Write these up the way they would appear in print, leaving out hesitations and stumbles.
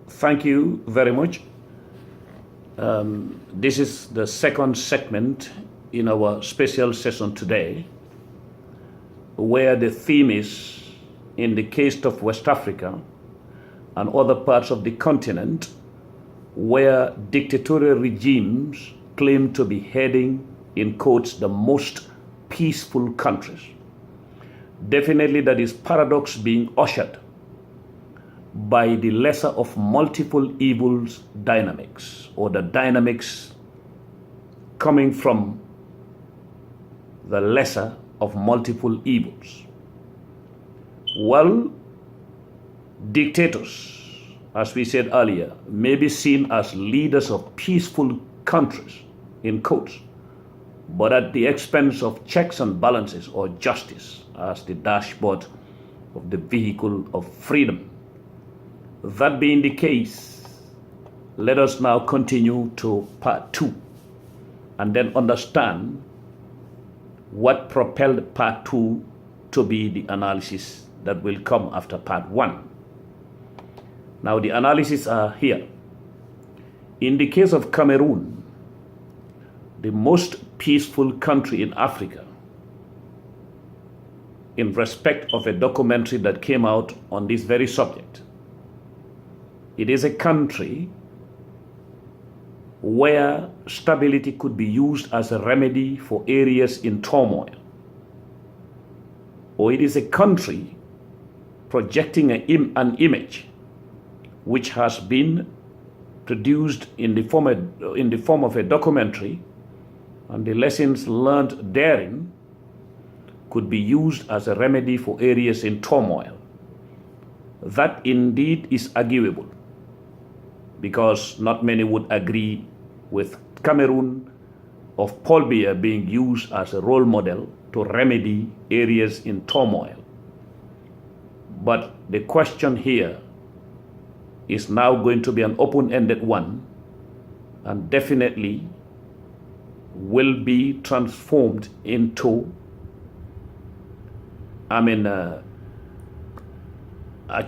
Thank you very much. This is the second segment in our special session today, where the theme is, in the case of West Africa and other parts of the continent, where dictatorial regimes claim to be heading, in quotes, the most peaceful countries. Definitely that is paradox being ushered by the lesser of multiple evils dynamics, or the dynamics coming from the lesser of multiple evils. Well, dictators, as we said earlier, may be seen as leaders of peaceful countries, in quotes, but at the expense of checks and balances or justice as the dashboard of the vehicle of freedom. That being the case, let us now continue to part 2 and then understand what propelled part 2 to be the analysis that will come after part 1. Now the analyses are here. In the case of Cameroon, the most peaceful country in Africa, in respect of a documentary that came out on this very subject, it is a country where stability could be used as a remedy for areas in turmoil. Or it is a country projecting an image which has been produced in the form of a documentary, and the lessons learned therein could be used as a remedy for areas in turmoil. That indeed is arguable, because not many would agree with Cameroon of Paul Biya being used as a role model to remedy areas in turmoil. But the question here is now going to be an open-ended one, and definitely will be transformed into, a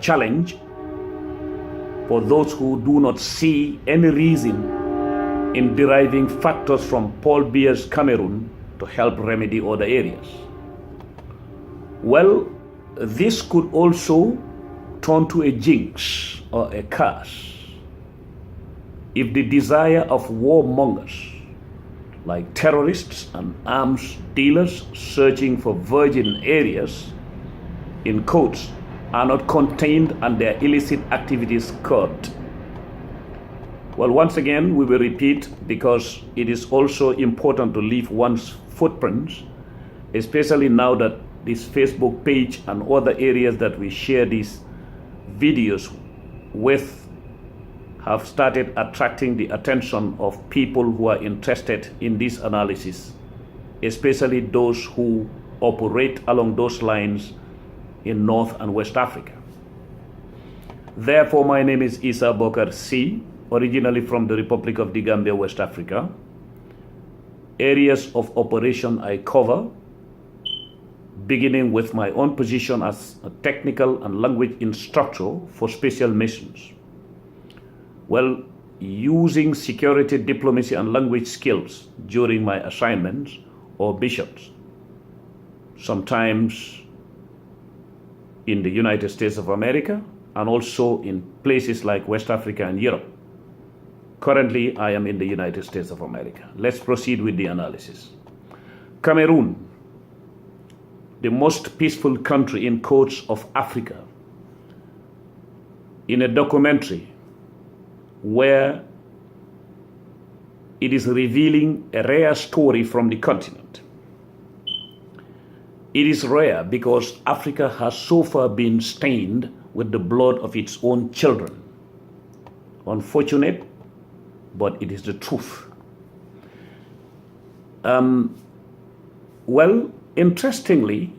challenge for those who do not see any reason in deriving factors from Paul Biya's Cameroon to help remedy other areas. Well, this could also turn to a jinx or a curse if the desire of warmongers, like terrorists and arms dealers searching for virgin areas, in quotes, are not contained and their illicit activities curbed. Well, once again, we will repeat, because it is also important to leave one's footprints, especially now that this Facebook page and other areas that we share these videos with have started attracting the attention of people who are interested in this analysis, especially those who operate along those lines in North and West Africa. Therefore, my name is Essa Bokarr C., originally from the Republic of the Gambia, West Africa. Areas of operation I cover, beginning with my own position as a technical and language instructor for special missions. Well, using security, diplomacy, and language skills during my assignments or missions, sometimes in the United States of America and also in places like West Africa and Europe. Currently, I am in the United States of America. Let's proceed with the analysis. Cameroon, the most peaceful country, in quotes, of Africa, in a documentary where it is revealing a rare story from the continent. It is rare because Africa has so far been stained with the blood of its own children. Unfortunate, but it is the truth. Well, interestingly,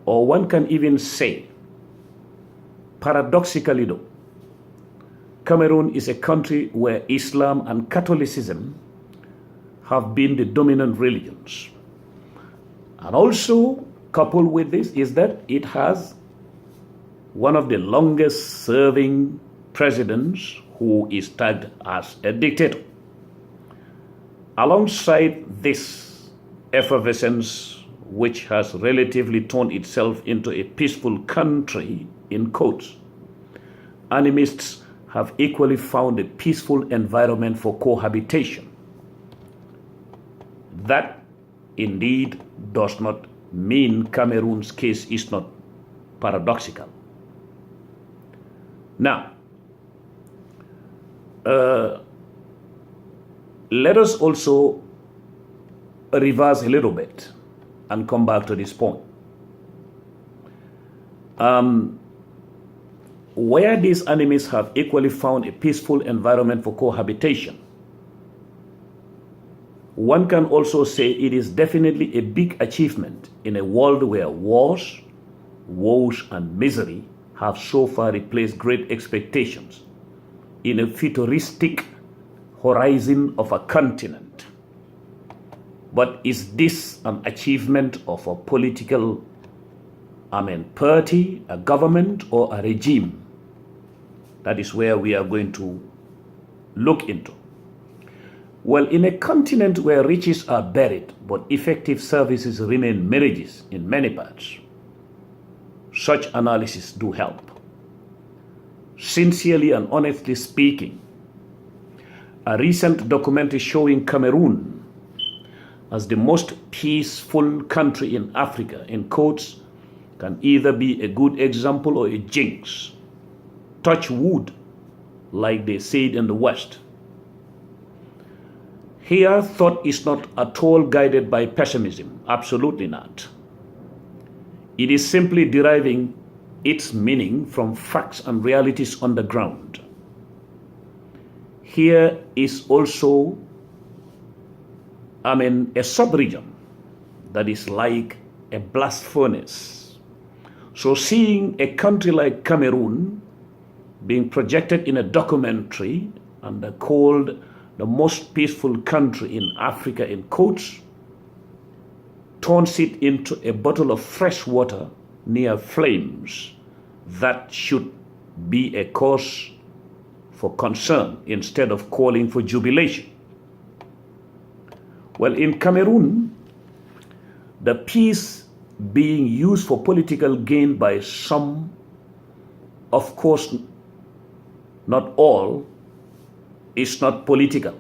or one can even say, paradoxically though, Cameroon is a country where Islam and Catholicism have been the dominant religions. And also, coupled with this, is that it has one of the longest serving president who is tagged as a dictator. Alongside this effervescence, which has relatively turned itself into a peaceful country, in quotes, animists have equally found a peaceful environment for cohabitation. That indeed does not mean Cameroon's case is not paradoxical. Now, let us also reverse a little bit and come back to this point. Where these enemies have equally found a peaceful environment for cohabitation, one can also say it is definitely a big achievement in a world where wars, woes, and misery have so far replaced great expectations in a futuristic horizon of a continent. But is this an achievement of a political party, a government, or a regime? That is where we are going to look into. Well, in a continent where riches are buried but effective services remain mirages in many parts, such analysis do help. Sincerely and honestly speaking, a recent documentary showing Cameroon as the most peaceful country in Africa, in quotes, can either be a good example or a jinx. Touch wood, like they said in the West. Here, thought is not at all guided by pessimism, absolutely not. It is simply deriving its meaning from facts and realities on the ground. Here is also, a sub-region that is like a blast furnace. So seeing a country like Cameroon being projected in a documentary and called the most peaceful country in Africa, in quotes, turns it into a bottle of fresh water near flames that should be a cause for concern instead of calling for jubilation. Well, in Cameroon, the peace being used for political gain by some, of course not all, is not political.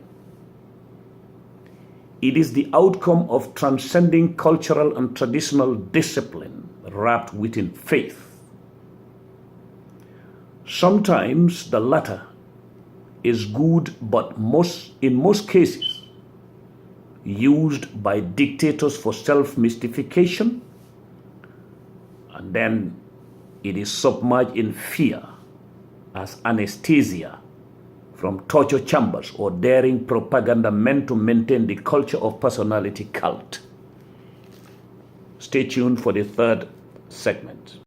It is the outcome of transcending cultural and traditional discipline wrapped within faith. Sometimes the latter is good, but in most cases used by dictators for self-mystification, and then it is submerged in fear as anesthesia from torture chambers or daring propaganda meant to maintain the culture of personality cult. Stay tuned for the third segment.